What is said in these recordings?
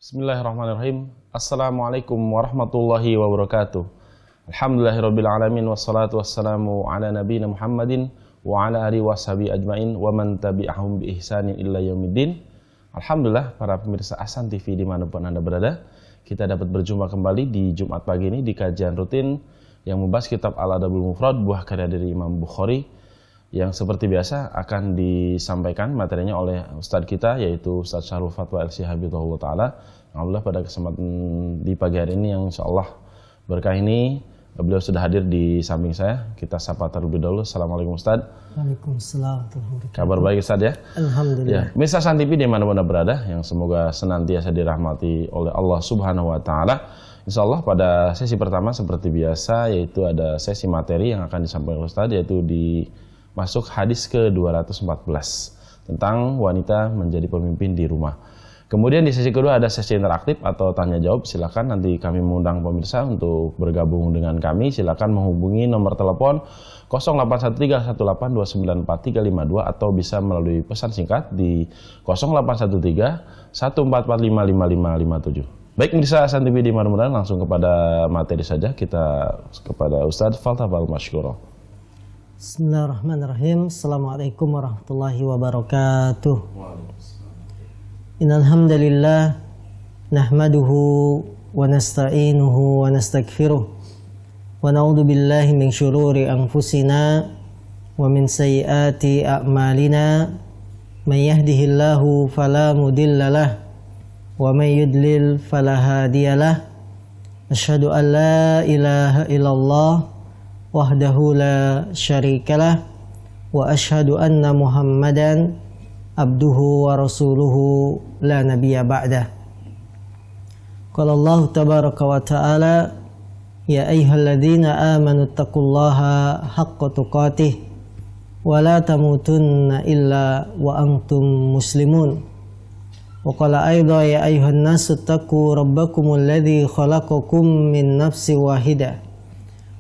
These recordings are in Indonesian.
Bismillahirrahmanirrahim. Assalamualaikum warahmatullahi wabarakatuh. Alhamdulillahirabbil alamin wassalatu wassalamu ala nabiyina Muhammadin wa ala alihi washabihi ajmain wa man tabi'ahum bi ihsanin illa yaumiddin. Alhamdulillah para pemirsa Ahsan TV dimanapun Anda berada, kita dapat berjumpa kembali di Jumat pagi ini di kajian rutin yang membahas kitab Al-Adabul Mufrad buah karya dari Imam Bukhari, yang seperti biasa akan disampaikan materinya oleh Ustadz kita, yaitu Ustadz Syahrul Fatwa LC Habibullah Ta'ala. Alhamdulillah pada kesempatan di pagi hari ini yang insya Allah berkah ini, beliau sudah hadir di samping saya. Kita sapa terlebih dahulu. Assalamualaikum Ustadz. Waalaikumsalam. Kabar baik Ustadz ya? Alhamdulillah. Ya, Mirsa Ahsan TV di mana-mana berada, yang semoga senantiasa dirahmati oleh Allah Subhanahu Wa Ta'ala. Insya Allah pada sesi pertama seperti biasa, yaitu ada sesi materi yang akan disampaikan Ustadz, yaitu di masuk hadis ke-214 tentang wanita menjadi pemimpin di rumah. Kemudian di sesi kedua ada sesi interaktif atau tanya jawab. Silakan nanti kami mengundang pemirsa untuk bergabung dengan kami. Silakan menghubungi nomor telepon 081318294352 atau bisa melalui pesan singkat di 081314455557. Baik pemirsa Ahsan TV di mana-mana, langsung kepada materi saja. Kita kepada Ustadz Faltafal Masykurah. Bismillahirrahmanirrahim. Assalamualaikum warahmatullahi wabarakatuh. Innal hamdalillah nahmaduhu wa nasta'inuhu wa nastaghfiruh wa na'udzu billahi min syururi anfusina wa min sayyiati a'malina. May yahdihillahu fala mudhillalah wa may yudlil fala hadiyalah. Asyhadu an la ilaha illallah wahdahu la syarikalah wa asyhadu anna Muhammadan abduhu wa rasuluhu la nabiyya ba'dah. Qala Allah tabaraka wa ta'ala, ya ayyuhalladzina amanu taqullaha haqqa tuqatih wa la tamutunna illa wa antum muslimun. Wa qala aidha ya ayyuhan nasu taqu rabbakumul ladzi khalaqakum min nafsin wahidah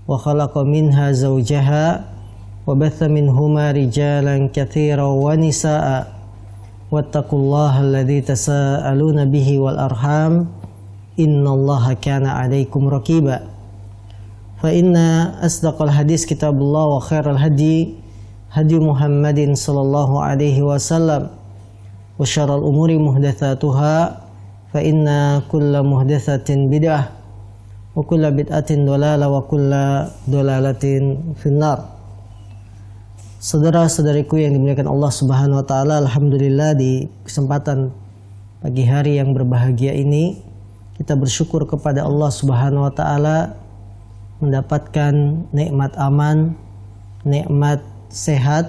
wa khalaqa minha zawjaha wa batha minhuma rijalan katsiran wa nisaa'a wattaqullaha alladzi tasaaluna bihi wal arham innallaha kana 'alaikum raqiba. Fa inna asdaqal hadis kitabullah wa khairal hadi Muhammadin sallallahu alaihi wasallam wa syarrul umuri muhdatsatuha fa inna kulla muhdatsatin bid'ah wa kulla bid'atin dhalalah wa kulla dhalalatin finnar. Saudara-saudariku yang dimuliakan Allah Subhanahu wa taala, alhamdulillah di kesempatan pagi hari yang berbahagia ini kita bersyukur kepada Allah Subhanahu wa taala mendapatkan nikmat aman, nikmat sehat,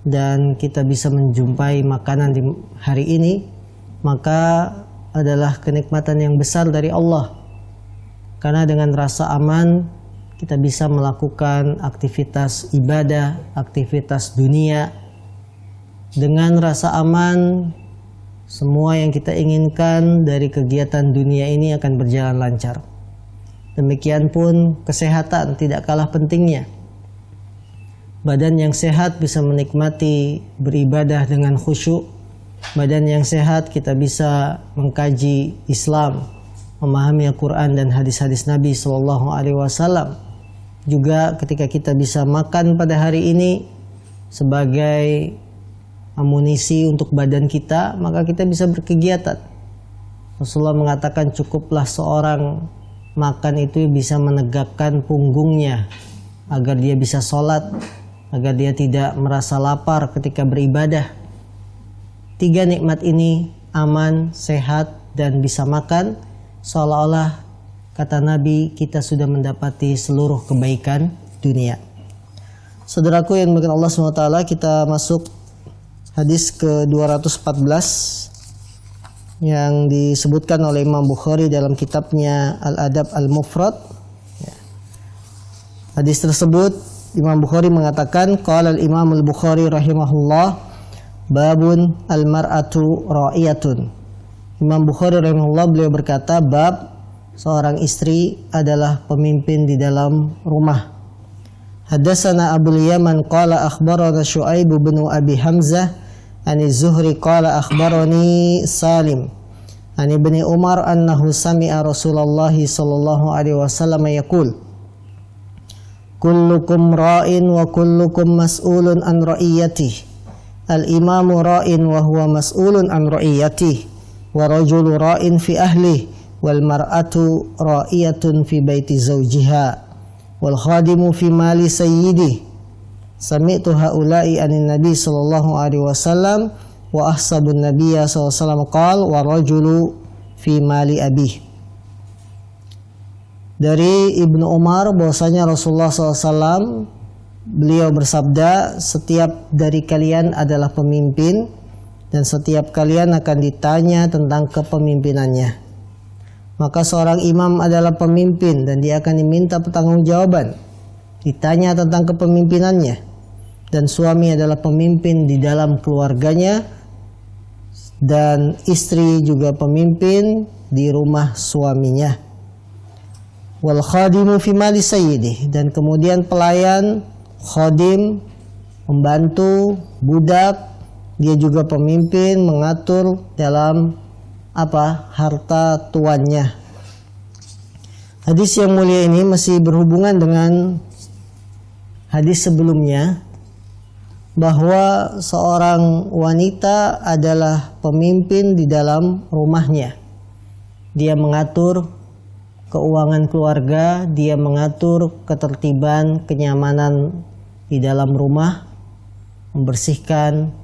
dan kita bisa menjumpai makanan di hari ini, maka adalah kenikmatan yang besar dari Allah. Karena dengan rasa aman kita bisa melakukan aktivitas ibadah, aktivitas dunia. Dengan rasa aman, semua yang kita inginkan dari kegiatan dunia ini akan berjalan lancar. Demikian pun kesehatan tidak kalah pentingnya. Badan yang sehat bisa menikmati beribadah dengan khusyuk. Badan yang sehat kita bisa mengkaji Islam, memahami Al-Quran dan hadis-hadis Nabi SAW. Juga ketika kita bisa makan pada hari ini sebagai amunisi untuk badan kita, maka kita bisa berkegiatan. Rasulullah mengatakan cukuplah seorang makan itu bisa menegakkan punggungnya agar dia bisa sholat, agar dia tidak merasa lapar ketika beribadah. 3 nikmat ini, aman, sehat, dan bisa makan, seolah-olah kata Nabi, kita sudah mendapati seluruh kebaikan dunia. Saudaraku yang dimuliakan Allah SWT, kita masuk hadis ke-214 yang disebutkan oleh Imam Bukhari dalam kitabnya Al-Adab Al-Mufrad. Hadis tersebut Imam Bukhari mengatakan, qala al-Imam Al-Bukhari rahimahullah, babun al-mar'atu ra'iyatun. Imam Bukhari rahimahullah beliau berkata, bab seorang istri adalah pemimpin di dalam rumah. Hadatsana Abul Yaman qala akhbarana Syu'aib bin Abi Hamzah an Az-Zuhri qala akhbarani Salim An Ibnu Umar annahu sami'a Rasulullah sallallahu alaihi wasallam yaqul kullukum ra'in wa kullukum mas'ulun an ra'iyatihi al-imamu ra'in wa huwa mas'ulun an ra'iyatihi wa rajulu ra'in fi ahlihi wal mar'atu ra'iyatun fi baiti zawjiha wal khadimu fi mali sayyidihi. Sami'tu haula'i anin nabi sallallahu alaihi wasallam wa ahsabun nabiyya sallallahu alaihi wasallam qala wa rajulu fi mali abih. Dari Ibnu Umar bahwasanya Rasulullah SAW beliau bersabda, setiap dari kalian adalah pemimpin dan setiap kalian akan ditanya tentang kepemimpinannya. Maka seorang imam adalah pemimpin dan dia akan diminta pertanggungjawaban, ditanya tentang kepemimpinannya. Dan suami adalah pemimpin di dalam keluarganya dan istri juga pemimpin di rumah suaminya. Wal khadimu fi mali sayyidih, dan kemudian pelayan, khadim, membantu, budak, dia juga pemimpin mengatur dalam harta tuannya. Hadis yang mulia ini masih berhubungan dengan hadis sebelumnya, bahwa seorang wanita adalah pemimpin di dalam rumahnya. Dia mengatur keuangan keluarga, dia mengatur ketertiban, kenyamanan di dalam rumah, membersihkan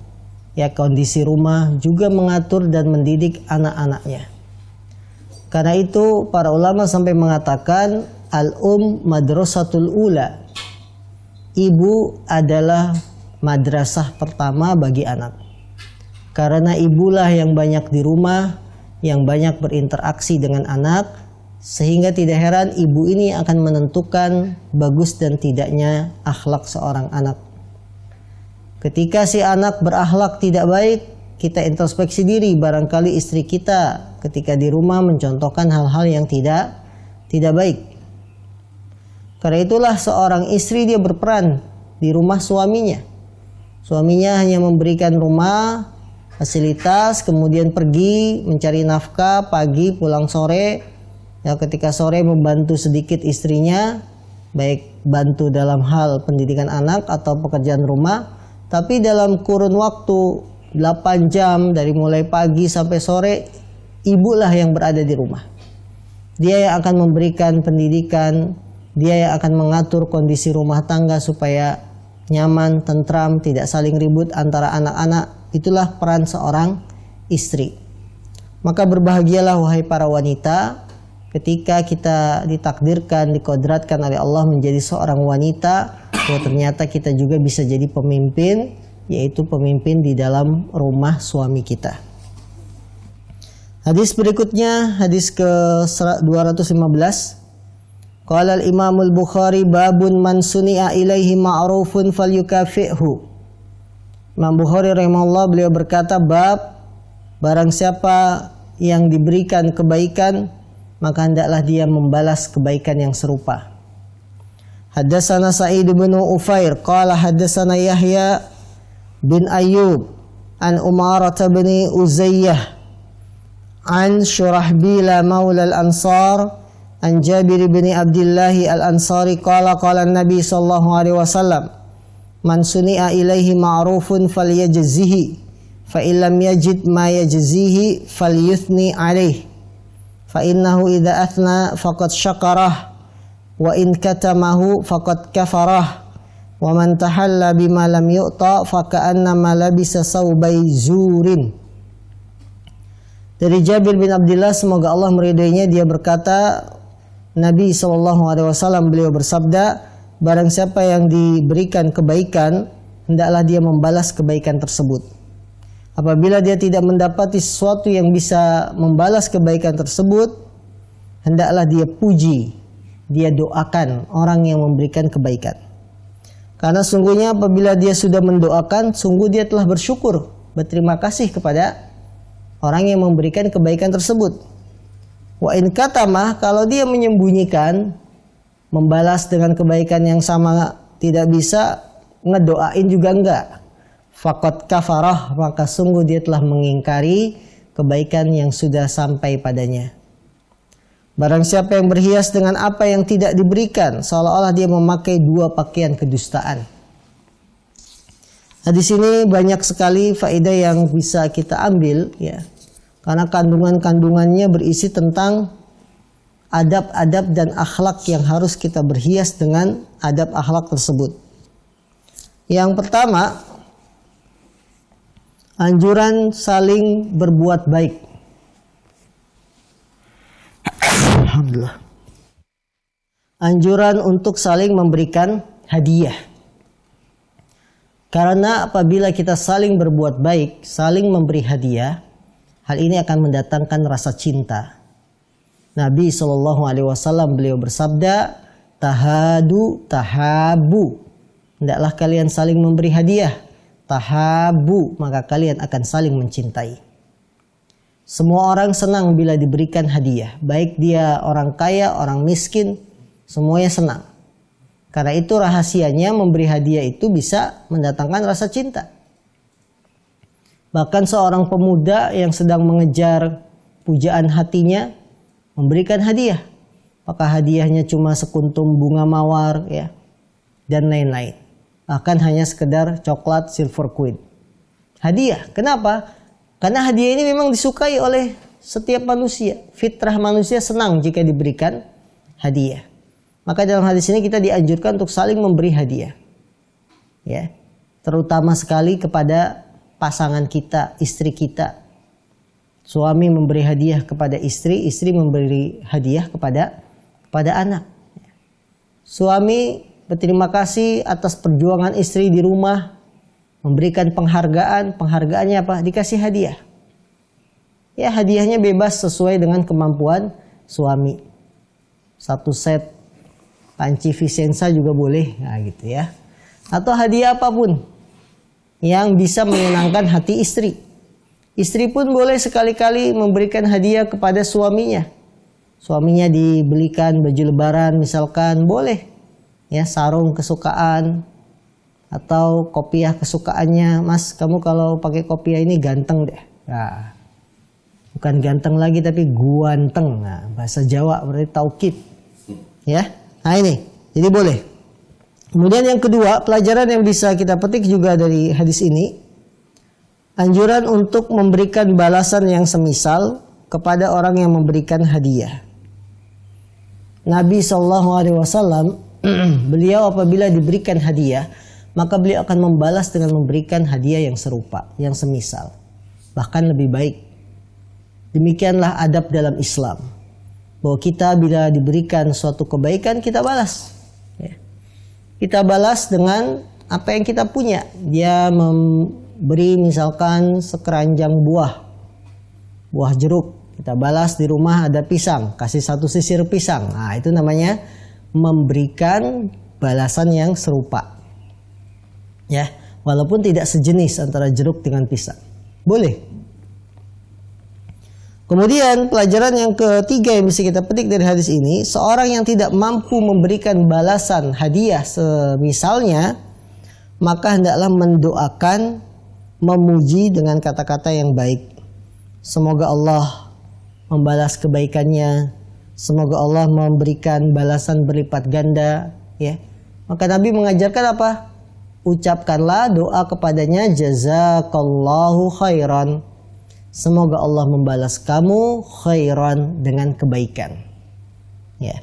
kondisi rumah, juga mengatur dan mendidik anak-anaknya. Karena itu para ulama sampai mengatakan madrasatul ula. Ibu adalah madrasah pertama bagi anak. Karena ibulah yang banyak di rumah, yang banyak berinteraksi dengan anak, sehingga tidak heran ibu ini akan menentukan bagus dan tidaknya akhlak seorang anak. Ketika si anak berakhlak tidak baik, kita introspeksi diri, barangkali istri kita ketika di rumah mencontohkan hal-hal yang tidak baik. Karena itulah seorang istri dia berperan di rumah suaminya. Suaminya hanya memberikan rumah, fasilitas, kemudian pergi mencari nafkah, pagi pulang sore. Ketika sore membantu sedikit istrinya, baik bantu dalam hal pendidikan anak atau pekerjaan rumah. Tapi dalam kurun waktu 8 jam dari mulai pagi sampai sore, ibulah yang berada di rumah. Dia yang akan memberikan pendidikan, dia yang akan mengatur kondisi rumah tangga supaya nyaman, tentram, tidak saling ribut antara anak-anak. Itulah peran seorang istri. Maka berbahagialah wahai para wanita ketika kita ditakdirkan, dikodratkan oleh Allah menjadi seorang wanita, bahwa ternyata kita juga bisa jadi pemimpin, yaitu pemimpin di dalam rumah suami kita. Hadis berikutnya, hadis ke-215. Qala al-Imam al-Bukhari babun man suni'a ilaihi ma'rufun falyukafi'hu. Imam Bukhari rahimahullah beliau berkata, bab barang siapa yang diberikan kebaikan maka hendaklah dia membalas kebaikan yang serupa. Haddatsana Sa'id bin Ufair qala haddatsana Yahya bin Ayyub an Umarah bin Uzayyah an Shurahbila maula al-Ansar an Jabir bin Abdullah al-Ansari qala qala an-nabi sallallahu alaihi wasallam man suni'a ilaihi ma'rufun falyajzihi fa illam yajid ma yajzihi falyuthni alaihi fa innahu idza athna faqad syakarah wa in katamahu faqad kafarah wa man tahalla bima lam yu'ta fa ka'annama labisa saubay zurin. Dari Jabir bin Abdullah, semoga Allah meridainya, dia berkata, Nabi SAW beliau bersabda, barang siapa yang diberikan kebaikan, hendaklah dia membalas kebaikan tersebut. Apabila dia tidak mendapati sesuatu yang bisa membalas kebaikan tersebut, hendaklah dia puji, dia doakan orang yang memberikan kebaikan. Karena sungguhnya apabila dia sudah mendoakan, sungguh dia telah bersyukur, berterima kasih kepada orang yang memberikan kebaikan tersebut. Wa in katamah, kalau dia menyembunyikan, membalas dengan kebaikan yang sama tidak bisa, ngedoain juga enggak, faqad kafarah, maka sungguh dia telah mengingkari kebaikan yang sudah sampai padanya. Barang siapa yang berhias dengan apa yang tidak diberikan, seolah-olah dia memakai dua pakaian kedustaan. Hadis ini banyak sekali faedah yang bisa kita ambil, ya, karena kandungannya berisi tentang adab-adab dan akhlak yang harus kita berhias dengan adab akhlak tersebut. Yang pertama, anjuran saling berbuat baik. Alhamdulillah. Anjuran untuk saling memberikan hadiah. Karena apabila kita saling berbuat baik, saling memberi hadiah, hal ini akan mendatangkan rasa cinta. Nabi SAW beliau bersabda, tahadu tahabu. Hendaklah kalian saling memberi hadiah. Tahabu, maka kalian akan saling mencintai. Semua orang senang bila diberikan hadiah. Baik dia orang kaya, orang miskin, semuanya senang. Karena itu rahasianya memberi hadiah itu bisa mendatangkan rasa cinta. Bahkan seorang pemuda yang sedang mengejar pujaan hatinya memberikan hadiah. Maka hadiahnya cuma sekuntum bunga mawar, ya, dan lain-lain. Bahkan hanya sekedar coklat silver queen. Hadiah. Kenapa? Karena hadiah ini memang disukai oleh setiap manusia. Fitrah manusia senang jika diberikan hadiah. Maka dalam hadis ini kita dianjurkan untuk saling memberi hadiah. Ya. Terutama sekali kepada pasangan kita, istri kita. Suami memberi hadiah kepada istri, istri memberi hadiah kepada anak. Suami berterima kasih atas perjuangan istri di rumah, memberikan penghargaan. Penghargaannya apa? Dikasih hadiah. Ya, hadiahnya bebas sesuai dengan kemampuan suami. 1 set panci Vicenza juga boleh, nah gitu ya. Atau hadiah apapun yang bisa menyenangkan hati istri. Istri pun boleh sekali-kali memberikan hadiah kepada suaminya. Suaminya dibelikan baju lebaran misalkan, boleh. Ya, sarung kesukaan atau kopiah kesukaannya. Mas, kamu kalau pakai kopiah ini ganteng deh. Nah, bukan ganteng lagi tapi guanteng. Nah, bahasa Jawa berarti taukid. Ya. Nah ini, jadi boleh. Kemudian yang kedua, pelajaran yang bisa kita petik juga dari hadis ini, anjuran untuk memberikan balasan yang semisal kepada orang yang memberikan hadiah. Nabi SAW, beliau apabila diberikan hadiah, maka beliau akan membalas dengan memberikan hadiah yang serupa, yang semisal, bahkan lebih baik. Demikianlah adab dalam Islam. Bahwa kita bila diberikan suatu kebaikan, kita balas. Ya. Kita balas dengan apa yang kita punya. Dia memberi misalkan sekeranjang buah jeruk. Kita balas di rumah ada pisang, kasih 1 sisir pisang. Nah, itu namanya memberikan balasan yang serupa. Ya, walaupun tidak sejenis antara jeruk dengan pisang. Boleh. Kemudian pelajaran yang ketiga yang bisa kita petik dari hadis ini, seorang yang tidak mampu memberikan balasan hadiah semisalnya, maka hendaklah mendoakan, memuji dengan kata-kata yang baik. Semoga Allah membalas kebaikannya, semoga Allah memberikan balasan berlipat ganda, ya. Maka Nabi mengajarkan apa? Ucapkanlah doa kepadanya, jazakallahu khairan. Semoga Allah membalas kamu khairan dengan kebaikan. Ya.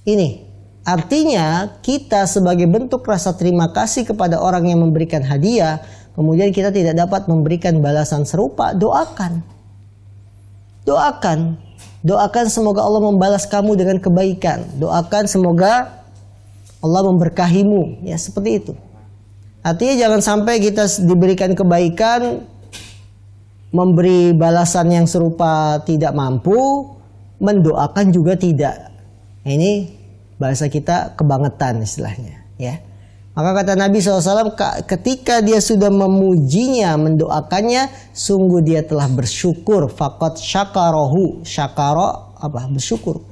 Ini artinya kita sebagai bentuk rasa terima kasih kepada orang yang memberikan hadiah, kemudian kita tidak dapat memberikan balasan serupa, doakan. Doakan. Doakan semoga Allah membalas kamu dengan kebaikan. Doakan semoga Allah memberkahimu. Ya, seperti itu. Artinya jangan sampai kita diberikan kebaikan, memberi balasan yang serupa tidak mampu, mendoakan juga tidak. Ini bahasa kita kebangetan istilahnya, ya. Maka kata Nabi SAW, ketika dia sudah memujinya, mendoakannya, sungguh dia telah bersyukur. Faqad syakarahu. Syakara apa? Bersyukur.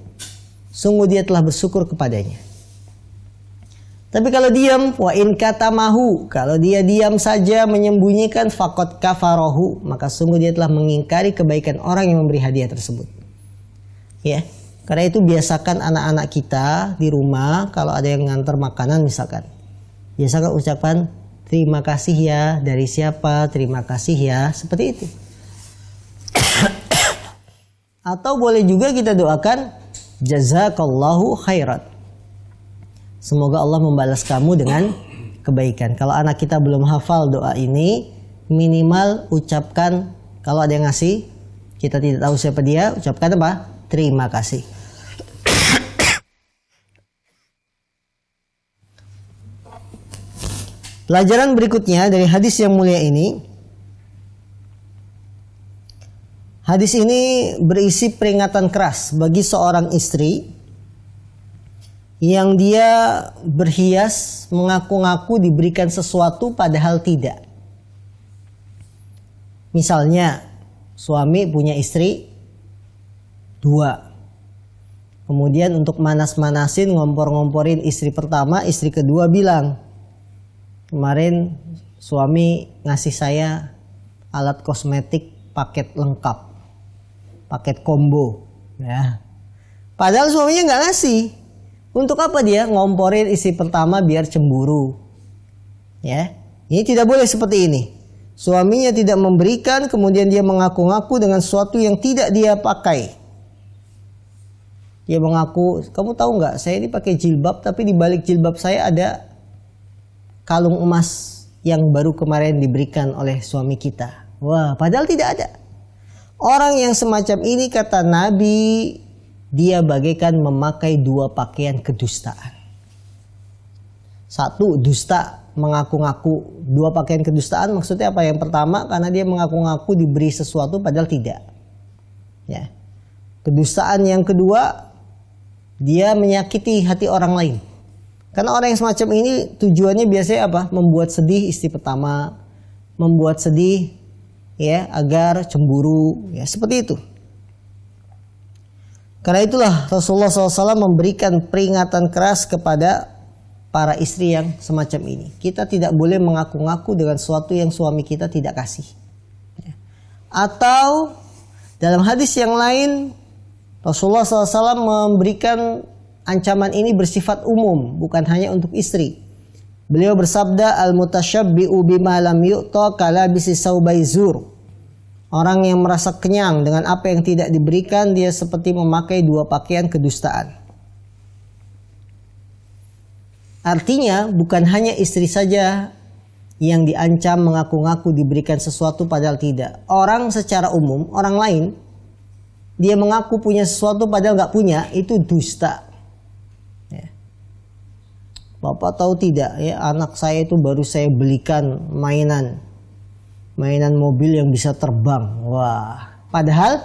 Sungguh dia telah bersyukur kepadanya. Tapi kalau diam, wa in katamahu, kalau dia diam saja menyembunyikan, faqad kafarahu, maka sungguh dia telah mengingkari kebaikan orang yang memberi hadiah tersebut. Ya. Karena itu biasakan anak-anak kita di rumah kalau ada yang ngantar makanan misalkan. Biasakan ucapan terima kasih ya, dari siapa, terima kasih ya, seperti itu. Atau boleh juga kita doakan jazakallahu khairan. Semoga Allah membalas kamu dengan kebaikan. Kalau anak kita belum hafal doa ini, minimal ucapkan, kalau ada yang ngasih, kita tidak tahu siapa dia, ucapkan apa? Terima kasih. Pelajaran berikutnya dari hadis yang mulia ini. Hadis ini berisi peringatan keras bagi seorang istri yang dia berhias mengaku-ngaku diberikan sesuatu padahal tidak. Misalnya suami punya istri 2. Kemudian untuk manas-manasin, ngompor-ngomporin istri pertama, istri kedua bilang, kemarin suami ngasih saya alat kosmetik paket lengkap, paket combo, ya. Padahal suaminya nggak ngasih. Untuk apa dia ngomporin istri pertama biar cemburu? Ya, ini tidak boleh seperti ini. Suaminya tidak memberikan, kemudian dia mengaku-ngaku dengan sesuatu yang tidak dia pakai. Dia mengaku, kamu tahu nggak? Saya ini pakai jilbab, tapi di balik jilbab saya ada kalung emas yang baru kemarin diberikan oleh suami kita. Wah, padahal tidak ada. Orang yang semacam ini kata Nabi, dia bagaikan memakai 2 pakaian kedustaan. 1, dusta, mengaku-ngaku. 2 pakaian kedustaan maksudnya apa? Yang pertama, karena dia mengaku-ngaku diberi sesuatu padahal tidak. Ya. Kedustaan yang kedua, dia menyakiti hati orang lain. Karena orang yang semacam ini tujuannya biasanya apa? Membuat sedih istri pertama, membuat sedih ya agar cemburu, ya seperti itu. Karena itulah Rasulullah SAW memberikan peringatan keras kepada para istri yang semacam ini. Kita tidak boleh mengaku-ngaku dengan sesuatu yang suami kita tidak kasih. Atau dalam hadis yang lain, Rasulullah SAW memberikan ancaman ini bersifat umum, bukan hanya untuk istri. Beliau bersabda, al-mutasyabbi'u bima lam yu'ta kalabisi saubai zur. Orang yang merasa kenyang dengan apa yang tidak diberikan, dia seperti memakai 2 pakaian kedustaan. Artinya bukan hanya istri saja yang diancam mengaku-ngaku diberikan sesuatu padahal tidak. Orang secara umum, orang lain, dia mengaku punya sesuatu padahal nggak punya, itu dusta. Ya. Bapak tahu tidak ya, anak saya itu baru saya belikan mainan mobil yang bisa terbang. Wah, padahal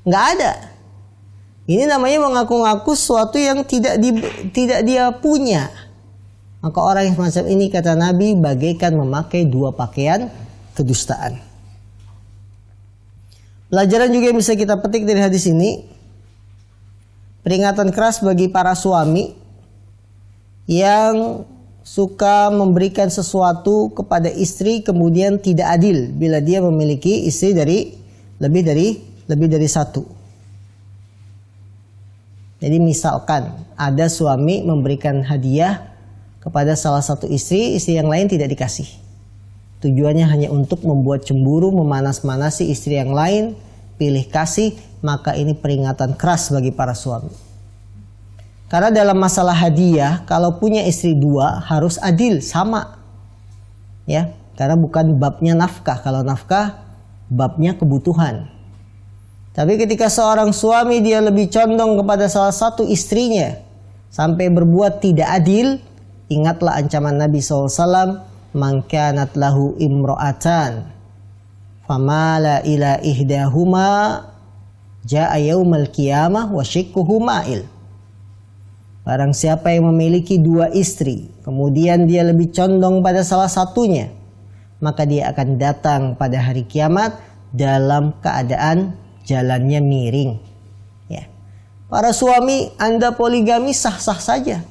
nggak ada. Ini namanya mengaku-ngaku sesuatu yang tidak dia punya. Maka orang yang semacam ini kata Nabi bagaikan memakai 2 pakaian kedustaan. Pelajaran juga yang bisa kita petik dari hadis ini, peringatan keras bagi para suami yang suka memberikan sesuatu kepada istri kemudian tidak adil bila dia memiliki istri lebih dari 1. Jadi misalkan ada suami memberikan hadiah kepada salah satu istri yang lain tidak dikasih. Tujuannya hanya untuk membuat cemburu, memanas-manasi istri yang lain, pilih kasih, maka ini peringatan keras bagi para suami. Karena dalam masalah hadiah, kalau punya istri 2 harus adil, sama. Ya, karena bukan babnya nafkah. Kalau nafkah, babnya kebutuhan. Tapi ketika seorang suami dia lebih condong kepada salah satu istrinya sampai berbuat tidak adil, ingatlah ancaman Nabi SAW, man kanat lahu imro'atan famala ila ihdahuma ja'a yaumal qiyamah wa syikkuhu ma'il. Barang siapa yang memiliki 2 istri, kemudian dia lebih condong pada salah satunya, maka dia akan datang pada hari kiamat dalam keadaan jalannya miring. Ya. Para suami, Anda poligami sah-sah saja.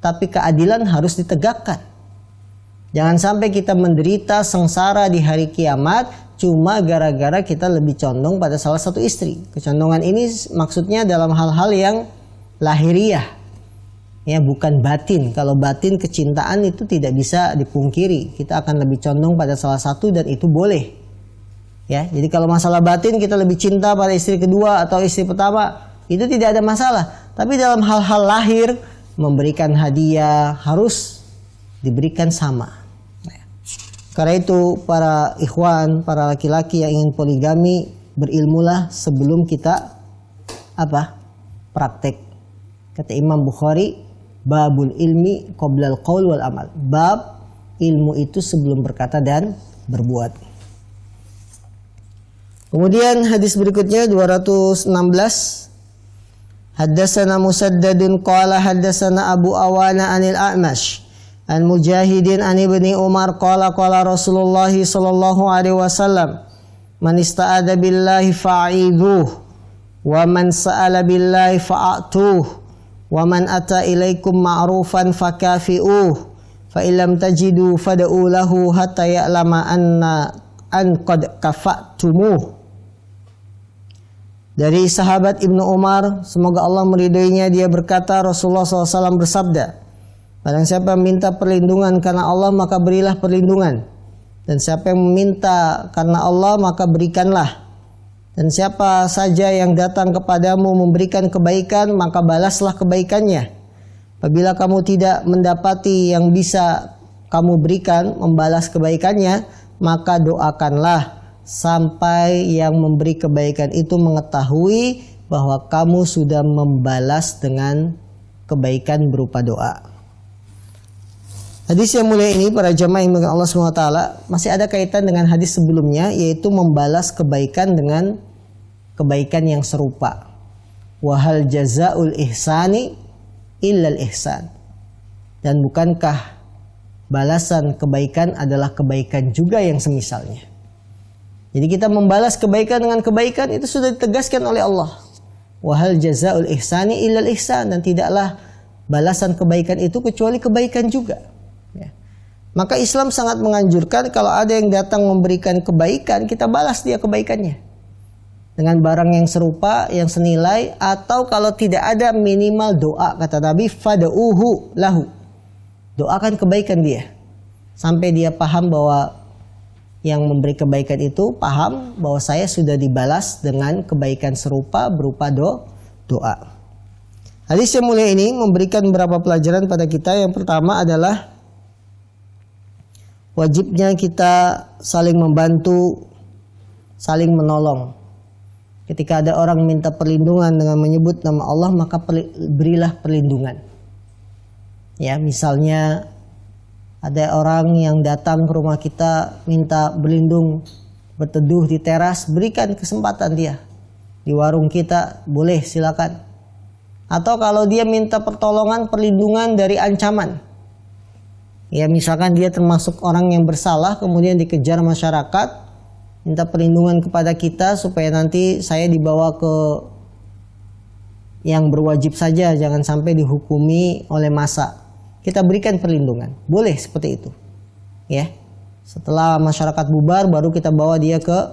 tapi keadilan harus ditegakkan. Jangan sampai kita menderita sengsara di hari kiamat cuma gara-gara kita lebih condong pada salah satu istri. Kecondongan ini maksudnya dalam hal-hal yang lahiriah, ya, bukan batin. Kalau batin, kecintaan itu tidak bisa dipungkiri. Kita akan lebih condong pada salah satu dan itu boleh. Ya, jadi kalau masalah batin kita lebih cinta pada istri kedua atau istri pertama, itu tidak ada masalah. Tapi dalam hal-hal lahir, memberikan hadiah harus diberikan sama. Karena itu para ikhwan, para laki-laki yang ingin poligami, berilmulah sebelum kita praktek. Kata Imam Bukhari, babul ilmi qoblal qaul wal amal. Bab ilmu itu sebelum berkata dan berbuat. Kemudian hadis berikutnya 216. Haddatsana Musaddadun qala haddatsana Abu Awana anil A'mash an Mujahidin an Ibni Umar qala qala Rasulullah sallallahu alaihi wasallam man ista'adha billahi fa'idhuh wa man sa'ala billahi fa'atuh wa man ata ilaikum ma'rufan fakafi'uh fa illam tajidu fad'u lahu hatta ya'lama an qad kafa'tumuh. Dari sahabat Ibnu Umar, semoga Allah meridhoinya, dia berkata, Rasulullah SAW bersabda, barang siapa meminta perlindungan karena Allah maka berilah perlindungan, dan siapa yang meminta karena Allah maka berikanlah, dan siapa saja yang datang kepadamu memberikan kebaikan maka balaslah kebaikannya. Apabila kamu tidak mendapati yang bisa kamu berikan membalas kebaikannya, maka doakanlah sampai yang memberi kebaikan itu mengetahui bahwa kamu sudah membalas dengan kebaikan berupa doa. Hadis yang mulia ini para jamaah yang dimuliakan Allah SWT masih ada kaitan dengan hadis sebelumnya, yaitu membalas kebaikan dengan kebaikan yang serupa. Wahal jazaul ihsani illal ihsan. Dan bukankah balasan kebaikan adalah kebaikan juga yang semisalnya. Jadi kita membalas kebaikan dengan kebaikan itu sudah ditegaskan oleh Allah. Wahal jazaul ihsani illal ihsan, dan tidaklah balasan kebaikan itu kecuali kebaikan juga. Ya. Maka Islam sangat menganjurkan kalau ada yang datang memberikan kebaikan, kita balas dia kebaikannya dengan barang yang serupa, yang senilai, atau kalau tidak ada minimal doa. Kata Nabi, fad'uhu lahu. Doakan kebaikan dia sampai dia paham bahwa yang memberi kebaikan itu paham bahwa saya sudah dibalas dengan kebaikan serupa berupa doa. Hadis yang mulia ini memberikan beberapa pelajaran pada kita. Yang pertama adalah wajibnya kita saling membantu, saling menolong. Ketika ada orang minta perlindungan dengan menyebut nama Allah, maka berilah perlindungan. Ya, misalnya ada orang yang datang ke rumah kita minta berlindung, berteduh di teras, berikan kesempatan dia. Di warung kita, boleh, silakan. Atau kalau dia minta pertolongan, perlindungan dari ancaman. Ya, misalkan dia termasuk orang yang bersalah, kemudian dikejar masyarakat, minta perlindungan kepada kita supaya nanti saya dibawa ke yang berwajib saja, jangan sampai dihukumi oleh massa. Kita berikan perlindungan, boleh seperti itu, ya. Setelah masyarakat bubar, baru kita bawa dia ke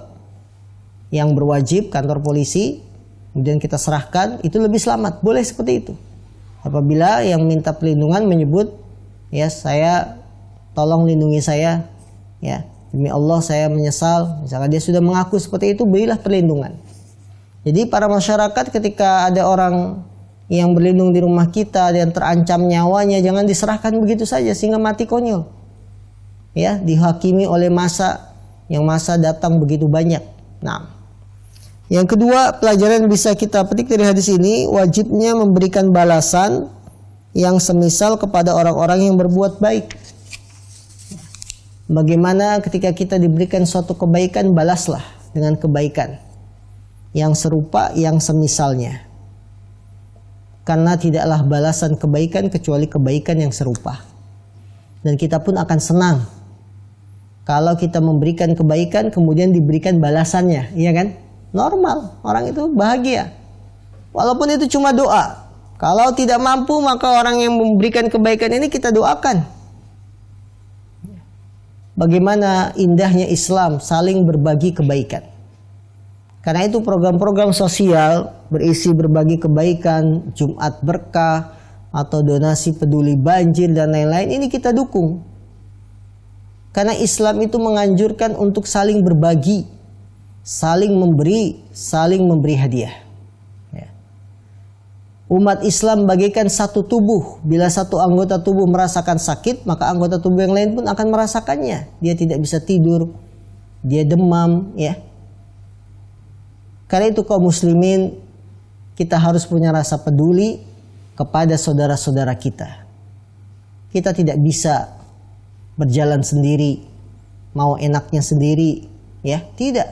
yang berwajib, kantor polisi, kemudian kita serahkan, itu lebih selamat, boleh seperti itu. Apabila yang minta perlindungan menyebut, ya saya tolong lindungi saya, ya demi Allah saya menyesal, misalkan dia sudah mengaku seperti itu, berilah perlindungan. Jadi para masyarakat ketika ada orang yang berlindung di rumah kita dan terancam nyawanya, jangan diserahkan begitu saja sehingga mati konyol. Ya, dihakimi oleh massa, yang massa datang begitu banyak. Nah, yang kedua, pelajaran bisa kita petik dari hadis ini, wajibnya memberikan balasan yang semisal kepada orang-orang yang berbuat baik. Bagaimana ketika kita diberikan suatu kebaikan, balaslah dengan kebaikan yang serupa, yang semisalnya. Karena tidaklah balasan kebaikan kecuali kebaikan yang serupa. Dan kita pun akan senang kalau kita memberikan kebaikan kemudian diberikan balasannya, iya kan? Normal, orang itu bahagia. Walaupun itu cuma doa, Kalau tidak mampu, maka orang yang memberikan kebaikan ini kita doakan. Bagaimana indahnya Islam saling berbagi kebaikan. Karena itu program-program sosial berisi berbagi kebaikan, Jumat berkah, atau donasi peduli banjir dan lain-lain, ini kita dukung. Karena Islam itu menganjurkan untuk saling berbagi, saling memberi hadiah. Umat Islam bagaikan satu tubuh. Bila satu anggota tubuh merasakan sakit, maka anggota tubuh yang lain pun akan merasakannya. Dia tidak bisa tidur, dia demam, ya. Karena itu kaum muslimin, kita harus punya rasa peduli kepada saudara-saudara kita. Kita tidak bisa berjalan sendiri, mau enaknya sendiri, ya. Tidak.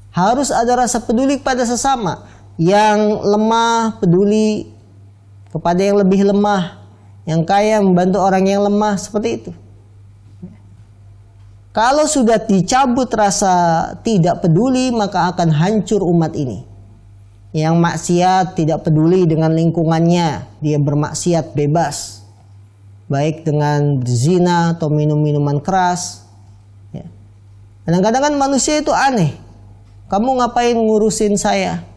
Harus ada rasa peduli kepada sesama. Yang lemah peduli kepada yang lebih lemah, yang kaya membantu orang yang lemah, seperti itu. Kalau sudah dicabut rasa tidak peduli, maka akan hancur umat ini. Yang maksiat tidak peduli dengan lingkungannya, dia bermaksiat bebas, baik dengan berzina atau minum-minuman keras. Kadang-kadang kan manusia itu aneh. Kamu ngapain ngurusin saya?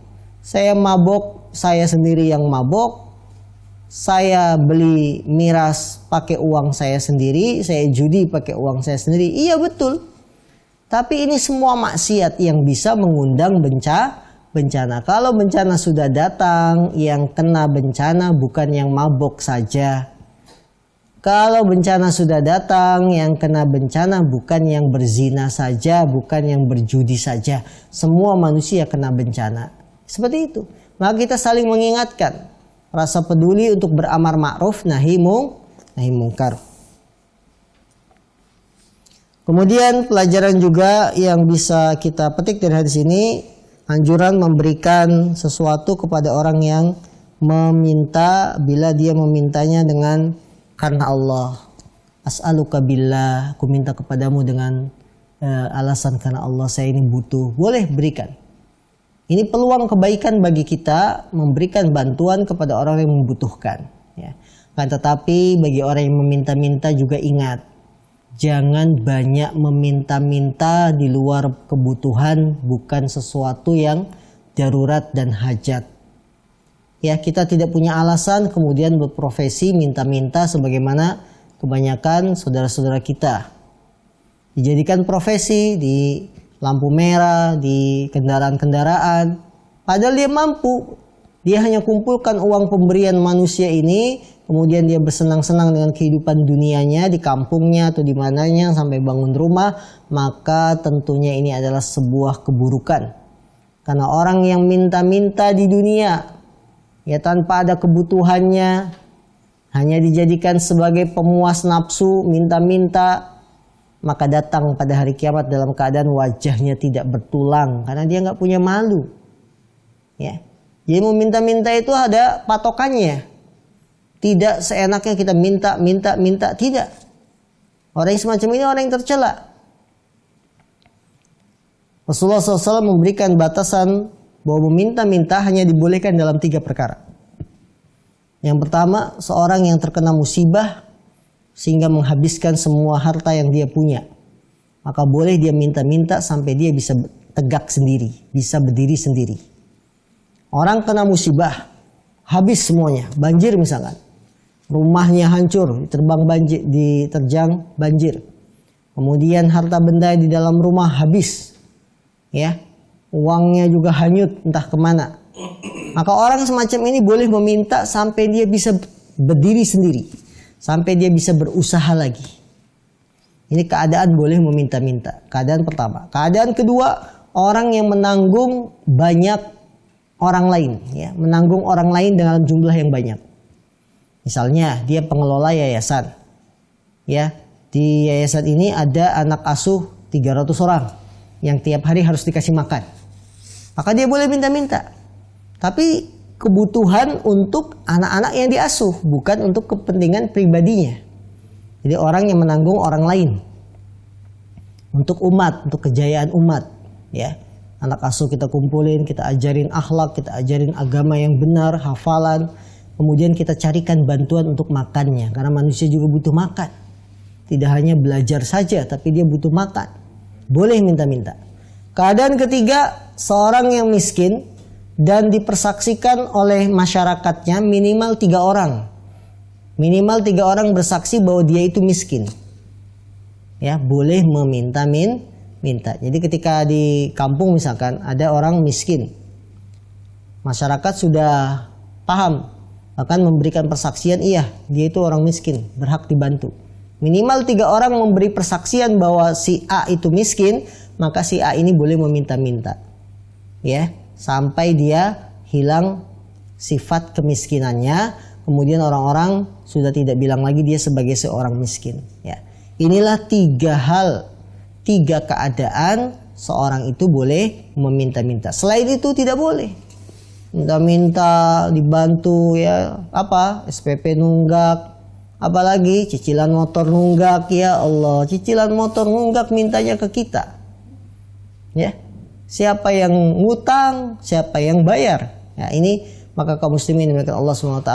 Saya mabok, saya sendiri yang mabok. Saya beli miras pakai uang saya sendiri, saya judi pakai uang saya sendiri. Iya betul. Tapi ini semua maksiat yang bisa mengundang bencana. Kalau bencana sudah datang, yang kena bencana bukan yang mabok saja. Kalau bencana sudah datang, yang kena bencana bukan yang berzina saja, bukan yang berjudi saja. Semua manusia kena bencana. Seperti itu. Maka kita saling mengingatkan rasa peduli untuk beramar ma'ruf nahi mungkar. Kemudian pelajaran juga yang bisa kita petik dari hadis ini, anjuran memberikan sesuatu kepada orang yang meminta bila dia memintanya dengan karena Allah. As'aluka billah, aku minta kepadamu dengan alasan karena Allah, saya ini butuh. Boleh berikan. Ini peluang kebaikan bagi kita memberikan bantuan kepada orang yang membutuhkan. Ya. Kan tetapi bagi orang yang meminta-minta juga ingat, jangan banyak meminta-minta di luar kebutuhan, bukan sesuatu yang darurat dan hajat. Ya, kita tidak punya alasan kemudian berprofesi minta-minta sebagaimana kebanyakan saudara-saudara kita. Dijadikan profesi di lampu merah, di kendaraan-kendaraan. Padahal dia mampu. Dia hanya kumpulkan uang pemberian manusia ini, kemudian dia bersenang-senang dengan kehidupan dunianya di kampungnya atau di mananya sampai bangun rumah, maka tentunya ini adalah sebuah keburukan. Karena orang yang minta-minta di dunia, ya tanpa ada kebutuhannya, hanya dijadikan sebagai pemuas nafsu, minta-minta, maka datang pada hari kiamat dalam keadaan wajahnya tidak bertulang karena dia nggak punya malu. Ya, jadi meminta-minta itu ada patokannya. Tidak seenaknya kita minta, tidak. Orang yang semacam ini orang yang tercela. Rasulullah SAW memberikan batasan bahwa meminta-minta hanya dibolehkan dalam 3 perkara. Yang pertama, seorang yang terkena musibah sehingga menghabiskan semua harta yang dia punya, maka boleh dia minta-minta sampai dia bisa tegak sendiri, bisa berdiri sendiri. Orang kena musibah, habis semuanya, banjir misalkan, rumahnya hancur, diterjang banjir, kemudian harta benda di dalam rumah habis, ya, uangnya juga hanyut entah kemana, maka orang semacam ini boleh meminta sampai dia bisa berdiri sendiri, sampai dia bisa berusaha lagi. Ini keadaan boleh meminta-minta. Keadaan pertama. Keadaan kedua, orang yang menanggung banyak orang lain, ya, menanggung orang lain dengan jumlah yang banyak. Misalnya dia pengelola yayasan, ya, di yayasan ini ada anak asuh 300 orang yang tiap hari harus dikasih makan. Maka dia boleh minta-minta. Tapi kebutuhan untuk anak-anak yang diasuh, bukan untuk kepentingan pribadinya. Jadi orang yang menanggung orang lain untuk umat, untuk kejayaan umat, ya. Anak asuh kita kumpulin, kita ajarin akhlak, kita ajarin agama yang benar, hafalan. Kemudian kita carikan bantuan untuk makannya, karena manusia juga butuh makan. Tidak hanya belajar saja, tapi dia butuh makan. Boleh minta-minta. Keadaan ketiga, seorang yang miskin dan dipersaksikan oleh masyarakatnya minimal 3 orang. Minimal 3 orang bersaksi bahwa dia itu miskin. Ya, boleh minta. Jadi ketika di kampung misalkan ada orang miskin, masyarakat sudah paham, akan memberikan persaksian, iya dia itu orang miskin, berhak dibantu. Minimal 3 orang memberi persaksian bahwa si A itu miskin, maka si A ini boleh meminta-minta, ya, sampai dia hilang sifat kemiskinannya. Kemudian orang-orang sudah tidak bilang lagi dia sebagai seorang miskin. Ya, inilah 3 hal, 3 keadaan seorang itu boleh meminta-minta. Selain itu tidak boleh. Minta-minta, dibantu, ya, apa? SPP nunggak, apalagi cicilan motor nunggak, ya Allah, cicilan motor nunggak mintanya ke kita. Ya. Siapa yang ngutang, siapa yang bayar. Ya, ini maka kaum muslimin dimuliakan Allah SWT,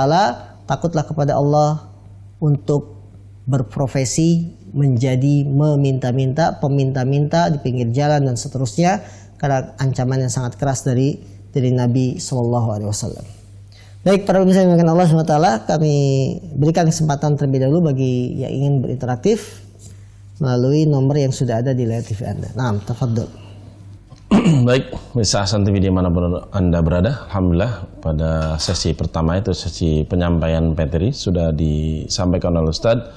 takutlah kepada Allah untuk berprofesi menjadi meminta-minta, peminta-minta di pinggir jalan dan seterusnya, karena ancaman yang sangat keras dari Nabi SAW. Baik, para pemirsa yang dimuliakan Allah SWT, kami berikan kesempatan terlebih dahulu bagi yang ingin berinteraktif melalui nomor yang sudah ada di layar TV Anda. Nah, tafadhol. Baik, bisa Hasan TV dimanapun Anda berada. Alhamdulillah pada sesi pertama itu sesi penyampaian materi sudah disampaikan oleh Ustadz.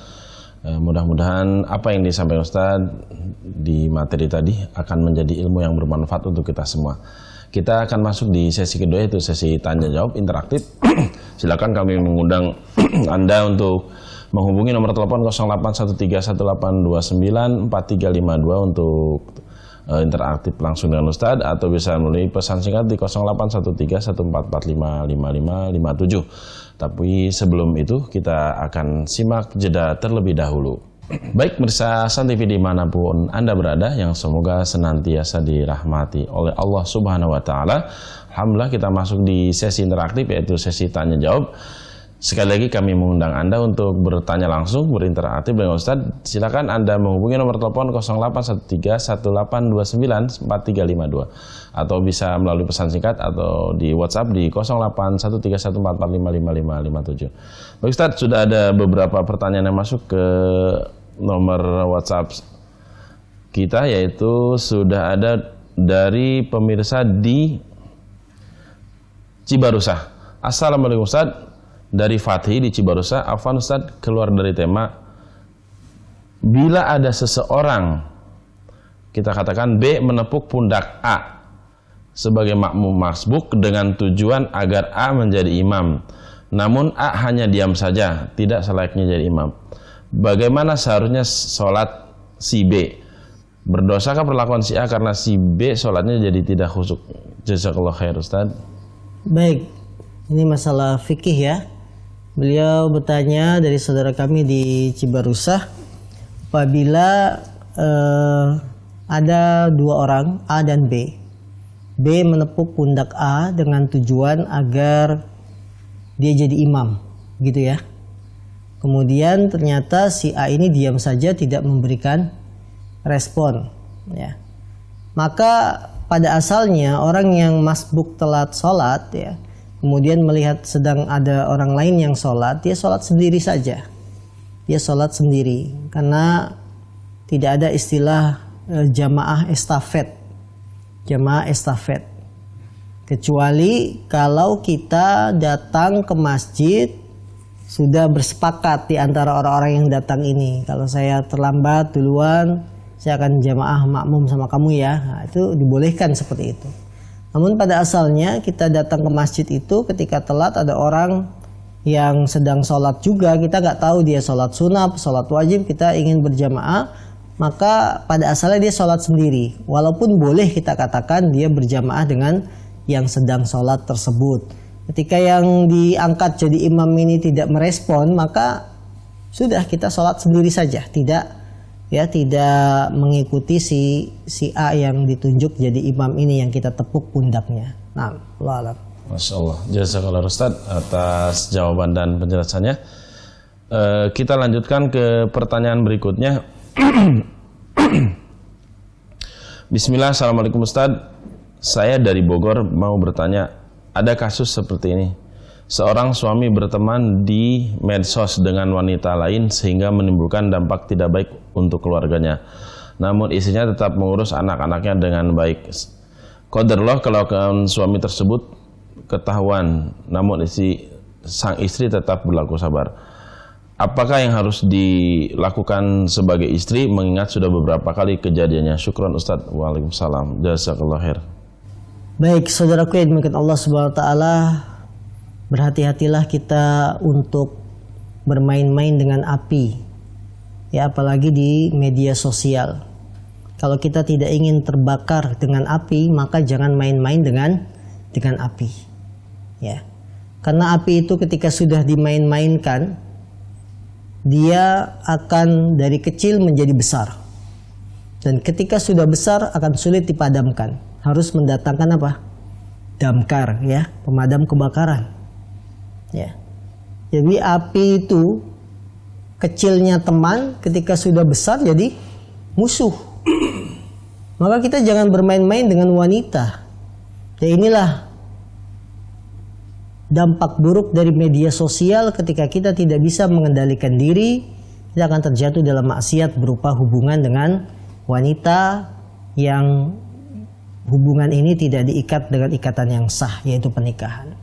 Mudah-mudahan apa yang disampaikan Ustadz di materi tadi akan menjadi ilmu yang bermanfaat untuk kita semua. Kita akan masuk di sesi kedua, yaitu sesi tanya jawab interaktif. Silakan kami mengundang Anda untuk menghubungi nomor telepon 081318294352 untuk interaktif langsung dengan Ustadz, atau bisa melalui pesan singkat di 081314455557. Tapi sebelum itu kita akan simak jeda terlebih dahulu. Baik, pemirsa Hasan TV dimanapun Anda berada, yang semoga senantiasa dirahmati oleh Allah Subhanahu Wa Taala. Alhamdulillah kita masuk di sesi interaktif, yaitu sesi tanya jawab. Sekali lagi kami mengundang Anda untuk bertanya langsung, berinteraktif dengan Ustadz. Silakan Anda menghubungi nomor telepon 081318294352, atau bisa melalui pesan singkat atau di WhatsApp di 081314455557. Baik Ustadz, sudah ada beberapa pertanyaan yang masuk ke nomor WhatsApp kita, yaitu sudah ada dari pemirsa di Cibarusah. Assalamualaikum Ustadz. Dari Fatih di Cibarusah. Afwan Ustadz, keluar dari tema. Bila ada seseorang, kita katakan B, menepuk pundak A sebagai makmum masbuk dengan tujuan agar A menjadi imam, namun A hanya diam saja, tidak selayaknya jadi imam, bagaimana seharusnya sholat si B? Berdosakah perlakuan si A karena si B sholatnya jadi tidak khusyuk? Jazakallah khair Ustadz. Baik, ini masalah fikih ya. Beliau bertanya dari saudara kami di Cibarusah, apabila ada 2 orang A dan B. B menepuk pundak A dengan tujuan agar dia jadi imam, gitu ya. Kemudian ternyata si A ini diam saja, tidak memberikan respon, ya. Maka pada asalnya orang yang masbuk telat sholat, ya, kemudian melihat sedang ada orang lain yang sholat, dia sholat sendiri saja. Dia sholat sendiri, karena tidak ada istilah jamaah estafet. Jamaah estafet. Kecuali kalau kita datang ke masjid, sudah bersepakat di antara orang-orang yang datang ini. Kalau saya terlambat duluan, saya akan jamaah makmum sama kamu ya. Nah, itu dibolehkan seperti itu. Namun pada asalnya kita datang ke masjid itu ketika telat ada orang yang sedang sholat juga, kita nggak tahu dia sholat sunnah, sholat wajib, kita ingin berjamaah, maka pada asalnya dia sholat sendiri. Walaupun boleh kita katakan dia berjamaah dengan yang sedang sholat tersebut. Ketika yang diangkat jadi imam ini tidak merespon, maka sudah kita sholat sendiri saja, tidak Ya, tidak mengikuti si A yang ditunjuk jadi imam ini yang kita tepuk pundaknya. Nah, Allah alam. Masya Allah. Jazakallah Ustaz atas jawaban dan penjelasannya. Kita lanjutkan ke pertanyaan berikutnya. Bismillah, Assalamualaikum Ustaz. Saya dari Bogor mau bertanya, ada kasus seperti ini. Seorang suami berteman di medsos dengan wanita lain sehingga menimbulkan dampak tidak baik untuk keluarganya. Namun istrinya tetap mengurus anak-anaknya dengan baik. Qadarullah kalau suami tersebut ketahuan, namun sang istri tetap berlaku sabar. Apakah yang harus dilakukan sebagai istri mengingat sudah beberapa kali kejadiannya? Syukran Ustaz. Waalaikumsalam. Jazakallah khair. Baik, saudaraku yang dimuliakan Allah Subhanahu wa taala, berhati-hatilah kita untuk bermain-main dengan api. Ya, apalagi di media sosial. Kalau kita tidak ingin terbakar dengan api, maka jangan main-main dengan api. Ya. Karena api itu ketika sudah dimain-mainkan, dia akan dari kecil menjadi besar. Dan ketika sudah besar akan sulit dipadamkan. Harus mendatangkan apa? Damkar, ya, pemadam kebakaran. Ya. Jadi api itu kecilnya teman, ketika sudah besar jadi musuh. Maka kita jangan bermain-main dengan wanita. Ya, inilah dampak buruk dari media sosial. Ketika kita tidak bisa mengendalikan diri, kita akan terjatuh dalam maksiat berupa hubungan dengan wanita yang hubungan ini tidak diikat dengan ikatan yang sah, yaitu pernikahan.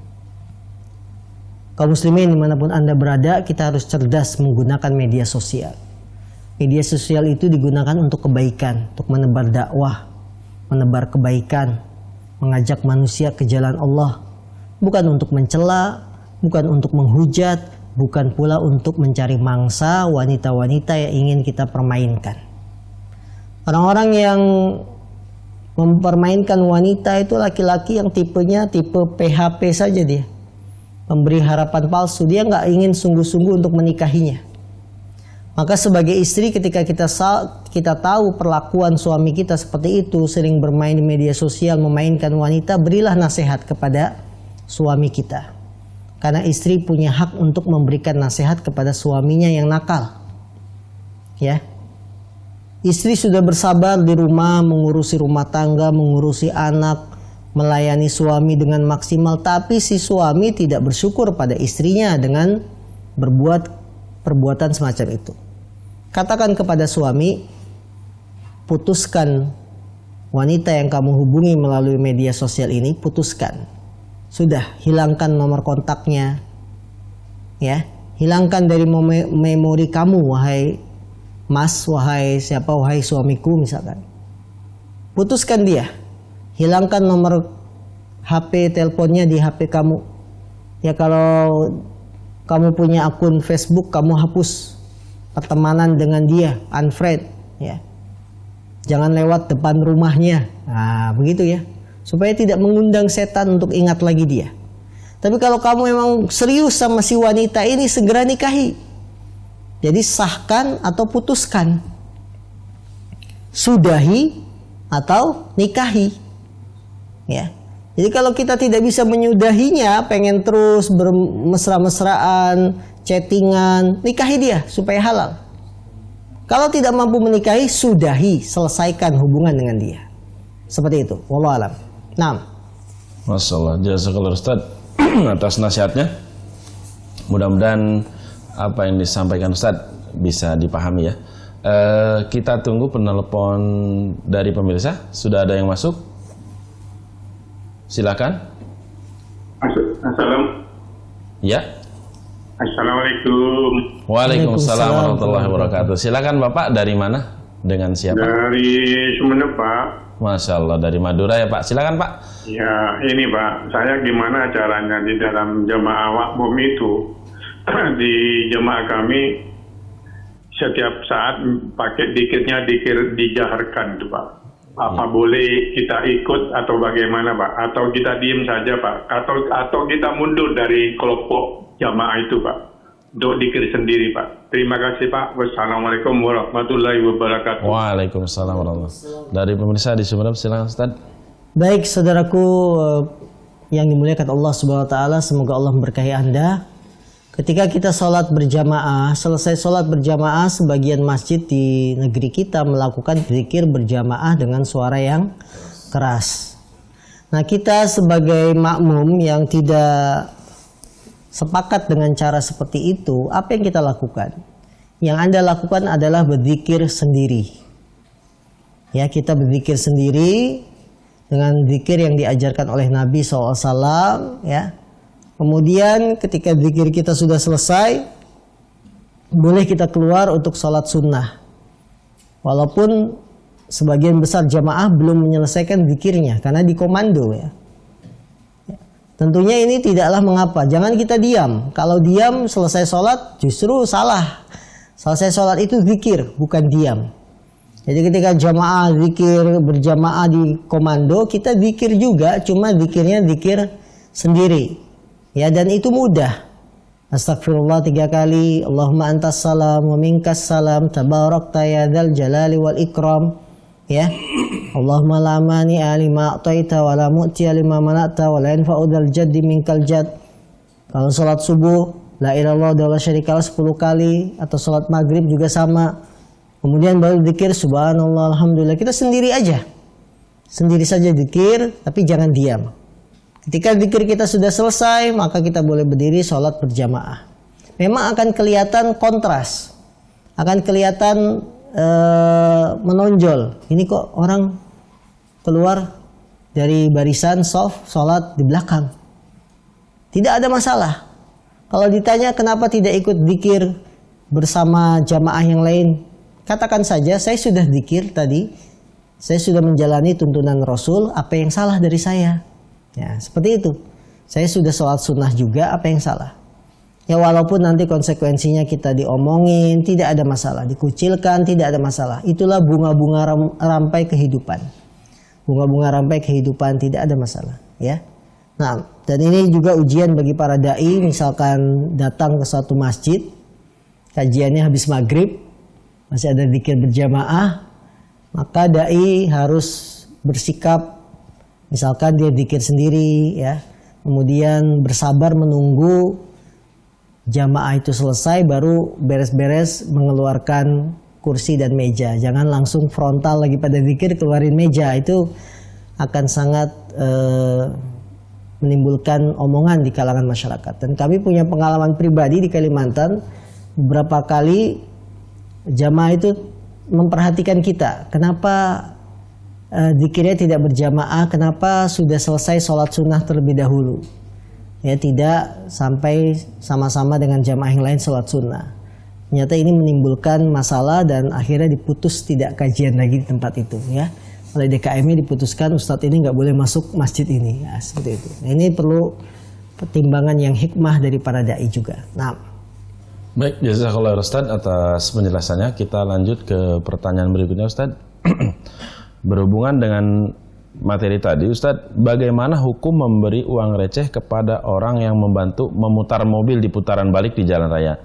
Kaum muslimin dimanapun Anda berada, kita harus cerdas menggunakan media sosial. Media sosial itu digunakan untuk kebaikan, untuk menebar dakwah, menebar kebaikan, mengajak manusia ke jalan Allah. Bukan untuk mencela, bukan untuk menghujat, bukan pula untuk mencari mangsa wanita-wanita yang ingin kita permainkan. Orang-orang yang mempermainkan wanita itu laki-laki yang tipenya tipe PHP saja dia. Memberi harapan palsu, dia nggak ingin sungguh-sungguh untuk menikahinya. Maka sebagai istri ketika kita tahu perlakuan suami kita seperti itu, sering bermain di media sosial, memainkan wanita, berilah nasihat kepada suami kita. Karena istri punya hak untuk memberikan nasihat kepada suaminya yang nakal. Ya. Istri sudah bersabar di rumah, mengurusi rumah tangga, mengurusi anak, melayani suami dengan maksimal, tapi si suami tidak bersyukur pada istrinya dengan berbuat perbuatan semacam itu. Katakan kepada suami, putuskan wanita yang kamu hubungi melalui media sosial ini, putuskan. Sudah, hilangkan nomor kontaknya. Ya, hilangkan dari memori kamu, wahai Mas, wahai siapa, wahai suamiku misalkan. Putuskan dia. Hilangkan nomor HP teleponnya di HP kamu. Ya, kalau kamu punya akun Facebook, kamu hapus pertemanan dengan dia, unfriend, ya. Jangan lewat depan rumahnya. Nah, begitu ya. Supaya tidak mengundang setan untuk ingat lagi dia. Tapi kalau kamu memang serius sama si wanita ini, segera nikahi. Jadi sahkan atau putuskan. Sudahi atau nikahi. Ya. Jadi kalau kita tidak bisa menyudahinya, pengen terus bermesra-mesraan, chattingan, nikahi dia supaya halal. Kalau tidak mampu menikahi, sudahi, selesaikan hubungan dengan dia. Seperti itu. Wallahu a'lam. Naam. Masya Allah. Jazakallah Ustaz atas nasihatnya. Mudah-mudahan apa yang disampaikan Ustaz bisa dipahami ya. Kita tunggu penelpon dari pemirsa. Sudah ada yang masuk? Silakan. Assalamualaikum. Ya. Assalamualaikum. Waalaikumsalam warahmatullahi wabarakatuh. Silakan Bapak, dari mana? Dengan siapa? Dari Sumeneb, Pak. Masya Allah, dari Madura ya Pak. Silakan Pak. Ya, ini Pak, saya gimana caranya di dalam jemaah makmum itu di jemaah kami setiap saat pakai dikirnya dikir dijaharkan tuh Pak. Apa boleh kita ikut atau bagaimana Pak? Atau kita diem saja Pak? Atau kita mundur dari kelompok jamaah itu Pak? untuk dikir sendiri, Pak. Terima kasih, Pak. Wassalamualaikum warahmatullahi wabarakatuh. Waalaikumsalam warahmatullahi wabarakatuh. Dari pemirsa di Sumeneb, silakan Ustaz. Baik, saudaraku yang dimuliakan Allah Subhanahu wa taala, semoga Allah memberkahi Anda. Ketika kita sholat berjamaah, selesai sholat berjamaah, sebagian masjid di negeri kita melakukan zikir berjamaah dengan suara yang keras. Nah, kita sebagai makmum yang tidak sepakat dengan cara seperti itu, apa yang kita lakukan? Yang Anda lakukan adalah berzikir sendiri. Ya, kita berzikir sendiri dengan zikir yang diajarkan oleh Nabi SAW, ya. Kemudian ketika zikir kita sudah selesai, boleh kita keluar untuk sholat sunnah. Walaupun sebagian besar jamaah belum menyelesaikan zikirnya karena dikomando, ya. Tentunya ini tidaklah mengapa. Jangan kita diam. Kalau diam selesai sholat justru salah. Selesai sholat itu zikir, bukan diam. Jadi ketika jamaah zikir berjamaah di komando, kita zikir juga, cuma zikirnya zikir sendiri. Ya, dan itu mudah. Astagfirullah 3 kali, Allahumma antas salam wa minkas salam, tabarakta ya dzal jalali wal ikram. Ya, Allahumma la mani alima a'taita wa la mu'tiya lima mana'ta wa la yanfa'u dzal jaddi minkal jadd. Kalau salat subuh, la ilaha illallah wa la syarikalah 10 kali, atau salat maghrib juga sama. Kemudian baru zikir subhanallah alhamdulillah. Kita sendiri aja. Sendiri saja zikir, tapi jangan diam. Ketika zikir kita sudah selesai, maka kita boleh berdiri salat berjamaah. Memang akan kelihatan kontras. Akan kelihatan menonjol. Ini kok orang keluar dari barisan shaf sholat di belakang. Tidak ada masalah. Kalau ditanya kenapa tidak ikut zikir bersama jamaah yang lain, katakan saja saya sudah zikir tadi, saya sudah menjalani tuntunan Rasul, apa yang salah dari saya? Ya, seperti itu. Saya sudah sholat sunnah juga, apa yang salah? Ya, walaupun nanti konsekuensinya kita diomongin, tidak ada masalah. Dikucilkan, tidak ada masalah. Itulah bunga-bunga rampai kehidupan. Bunga-bunga rampai kehidupan, tidak ada masalah. Ya. Nah, dan ini juga ujian bagi para da'i. Misalkan datang ke suatu masjid, kajiannya habis maghrib, masih ada zikir berjamaah, maka da'i harus bersikap, misalkan dia zikir sendiri, ya. Kemudian bersabar menunggu jamaah itu selesai, baru beres-beres mengeluarkan kursi dan meja. Jangan langsung frontal lagi pada zikir keluarin meja. Itu akan sangat menimbulkan omongan di kalangan masyarakat. Dan kami punya pengalaman pribadi di Kalimantan. Beberapa kali jamaah itu memperhatikan kita. Kenapa zikirnya tidak berjamaah? Kenapa sudah selesai sholat sunnah terlebih dahulu? Ya, tidak sampai sama-sama dengan jamaah yang lain sholat sunnah. Ternyata ini menimbulkan masalah dan akhirnya diputus tidak kajian lagi di tempat itu, ya. Oleh DKM diputuskan Ustadz ini nggak boleh masuk masjid ini, ya, seperti itu. Nah, ini perlu pertimbangan yang hikmah dari para dai juga. Nah, baik, jazakallah Ustadz atas penjelasannya. Kita lanjut ke pertanyaan berikutnya, Ustadz. Berhubungan dengan materi tadi, Ustadz, bagaimana hukum memberi uang receh kepada orang yang membantu memutar mobil di putaran balik di jalan raya?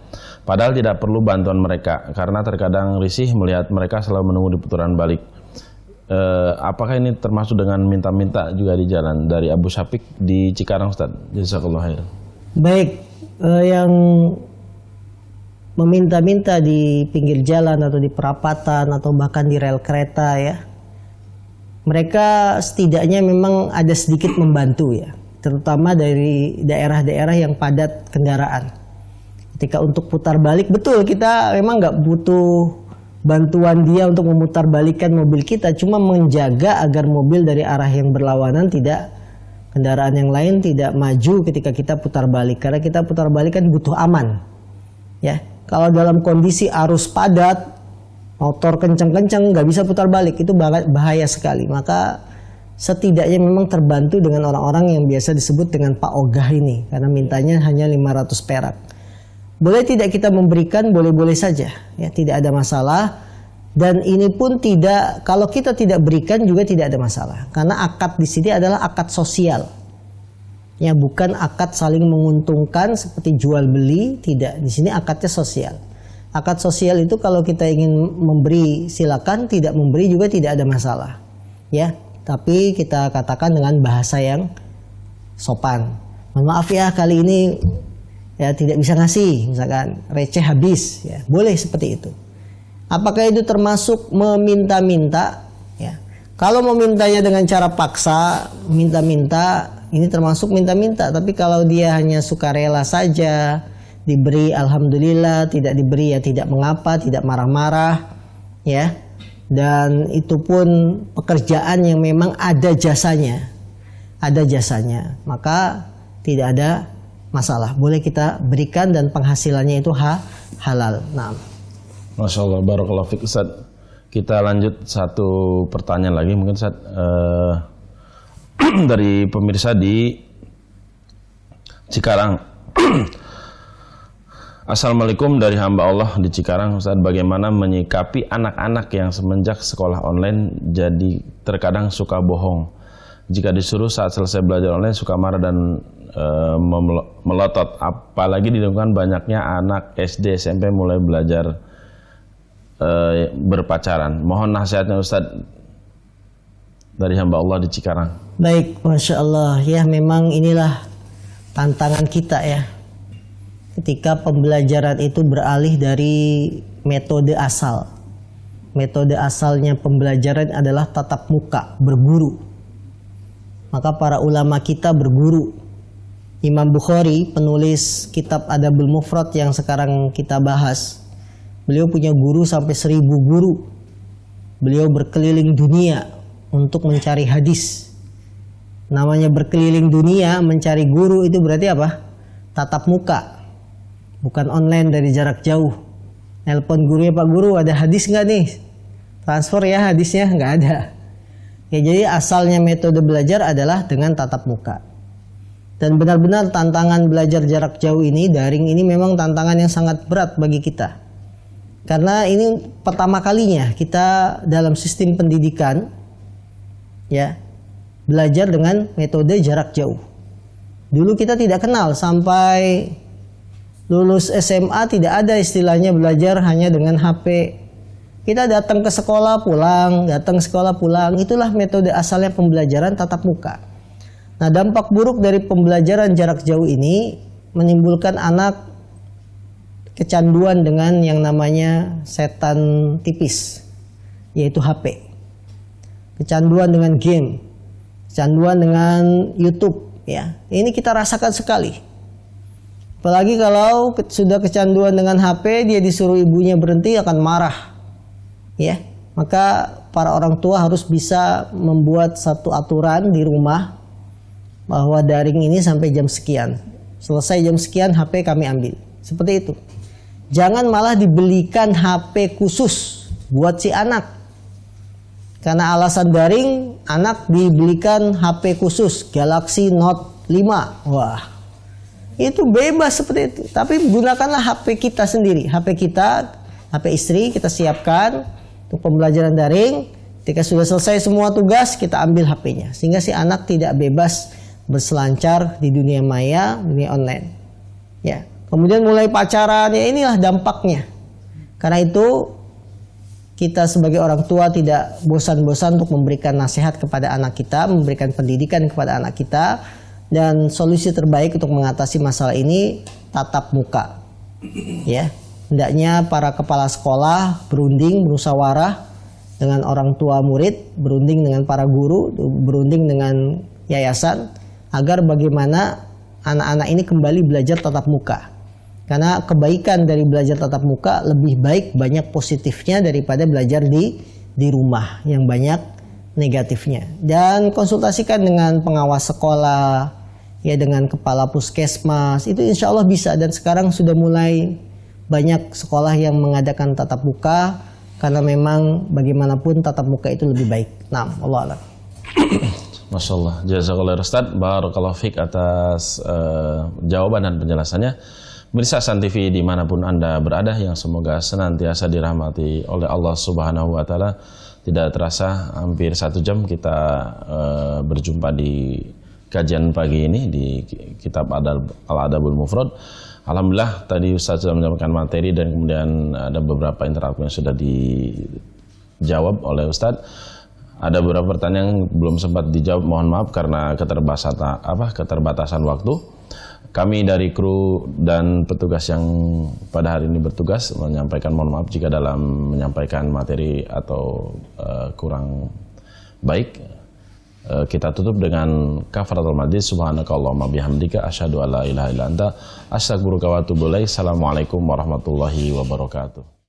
Padahal tidak perlu bantuan mereka, karena terkadang risih melihat mereka selalu menunggu di putaran balik. Apakah ini termasuk dengan minta-minta juga di jalan? Dari Abu Syafiq di Cikarang, Ustadz. Jazakallah khair. Baik, yang meminta-minta di pinggir jalan atau di perapatan atau bahkan di rel kereta, ya, mereka setidaknya memang ada sedikit membantu, ya, terutama dari daerah-daerah yang padat kendaraan. Ketika untuk putar balik, betul kita memang nggak butuh bantuan dia untuk memutar balikan mobil kita, cuma menjaga agar mobil dari arah yang berlawanan tidak, kendaraan yang lain tidak maju ketika kita putar balik, karena kita putar balik kan butuh aman, ya. Kalau dalam kondisi arus padat, motor kencang-kencang nggak bisa putar balik, itu bahaya sekali. Maka setidaknya memang terbantu dengan orang-orang yang biasa disebut dengan Pak Ogah ini, karena mintanya hanya 500 perak. Boleh tidak kita memberikan, boleh-boleh saja, ya, tidak ada masalah. Dan ini pun tidak, kalau kita tidak berikan juga tidak ada masalah, karena akad di sini adalah akad sosial. Ya, bukan akad saling menguntungkan seperti jual beli, tidak. Di sini akadnya sosial. Akad sosial itu kalau kita ingin memberi silakan, tidak memberi juga tidak ada masalah. Ya, tapi kita katakan dengan bahasa yang sopan. Mohon maaf ya, kali ini ya tidak bisa ngasih, misalkan receh habis, ya boleh seperti itu. Apakah itu termasuk meminta-minta? Ya, kalau memintanya dengan cara paksa, minta-minta, ini termasuk minta-minta. Tapi kalau dia hanya sukarela saja, diberi alhamdulillah, tidak diberi ya tidak mengapa, tidak marah-marah, ya. Dan itu pun pekerjaan yang memang ada jasanya, maka tidak ada masalah. Boleh kita berikan dan penghasilannya itu halal. Nah. Masya Allah, barakallahu fiik Ustaz. Kita lanjut satu pertanyaan lagi mungkin Ustaz. Dari pemirsa di Cikarang. Assalamualaikum, dari hamba Allah di Cikarang. Ustaz, bagaimana menyikapi anak-anak yang semenjak sekolah online jadi terkadang suka bohong? Jika disuruh saat selesai belajar online suka marah dan melotot. Apalagi ditemukan banyaknya anak SD, SMP mulai belajar berpacaran. Mohon nasihatnya Ustaz dari hamba Allah di Cikarang. Baik, Masya Allah. Ya, memang inilah tantangan kita ya. Ketika pembelajaran itu beralih dari metode asal. Metode asalnya pembelajaran adalah tatap muka, berguru. Maka para ulama kita berguru. Imam Bukhari, penulis kitab Adabul Mufrad yang sekarang kita bahas, beliau punya guru sampai 1000 guru. Beliau berkeliling dunia untuk mencari hadis. Namanya berkeliling dunia mencari guru itu berarti apa? Tatap muka, bukan online dari jarak jauh. Nelpon gurunya, Pak Guru ada hadis nggak nih? Transfer ya hadisnya, nggak ada. Ya, jadi asalnya metode belajar adalah dengan tatap muka. Dan benar-benar tantangan belajar jarak jauh ini, daring ini memang tantangan yang sangat berat bagi kita. Karena ini pertama kalinya kita dalam sistem pendidikan ya belajar dengan metode jarak jauh. Dulu kita tidak kenal, sampai lulus SMA tidak ada istilahnya belajar hanya dengan HP. Kita datang ke sekolah pulang, itulah metode asalnya pembelajaran tatap muka. Nah, dampak buruk dari pembelajaran jarak jauh ini menimbulkan anak kecanduan dengan yang namanya setan tipis, yaitu HP. Kecanduan dengan game, kecanduan dengan YouTube, ya. Ini kita rasakan sekali. Apalagi kalau sudah kecanduan dengan HP, dia disuruh ibunya berhenti akan marah. Ya, maka para orang tua harus bisa membuat satu aturan di rumah bahwa daring ini sampai jam sekian. Selesai jam sekian HP kami ambil. Seperti itu. Jangan malah dibelikan HP khusus buat si anak. Karena alasan daring, anak dibelikan HP khusus Galaxy Note 5. Wah, itu bebas seperti itu. Tapi gunakanlah HP kita sendiri. HP kita, HP istri kita siapkan untuk pembelajaran daring. Ketika sudah selesai semua tugas, kita ambil HP-nya. Sehingga si anak tidak bebas berselancar di dunia maya, dunia online. Ya. Kemudian mulai pacaran, ya inilah dampaknya. Karena itu kita sebagai orang tua tidak bosan-bosan untuk memberikan nasihat kepada anak kita, memberikan pendidikan kepada anak kita, dan solusi terbaik untuk mengatasi masalah ini tatap muka. Ya, hendaknya para kepala sekolah berunding, bermusyawarah dengan orang tua murid, berunding dengan para guru, berunding dengan yayasan, agar bagaimana anak-anak ini kembali belajar tatap muka. Karena kebaikan dari belajar tatap muka lebih baik, banyak positifnya daripada belajar di rumah yang banyak negatifnya. Dan konsultasikan dengan pengawas sekolah, ya dengan kepala puskesmas, itu insya Allah bisa. Dan sekarang sudah mulai banyak sekolah yang mengadakan tatap muka, karena memang bagaimanapun tatap muka itu lebih baik. Nah, Allah a'lam. Masya Allah, jazakallah Ustaz, barakallahu fiik atas jawaban dan penjelasannya. Pemirsa Hasan TV dimanapun Anda berada, yang semoga senantiasa dirahmati oleh Allah Subhanahu wa Ta'ala. Tidak terasa hampir 1 jam kita berjumpa di kajian pagi ini di kitab Al-Adabul Mufrad. Alhamdulillah tadi Ustaz sudah menyampaikan materi dan kemudian ada beberapa interaktif yang sudah dijawab oleh Ustaz. Ada beberapa pertanyaan yang belum sempat dijawab, mohon maaf karena keterbatasan waktu. Kami dari kru dan petugas yang pada hari ini bertugas menyampaikan mohon maaf jika dalam menyampaikan materi atau kurang baik. Kita tutup dengan kafaratul majlis. Subhanakallahumma bihamdika asyhadu an la ilaha illa anta astaghfiruka wa atubu ilaik. Assalamualaikum warahmatullahi wabarakatuh.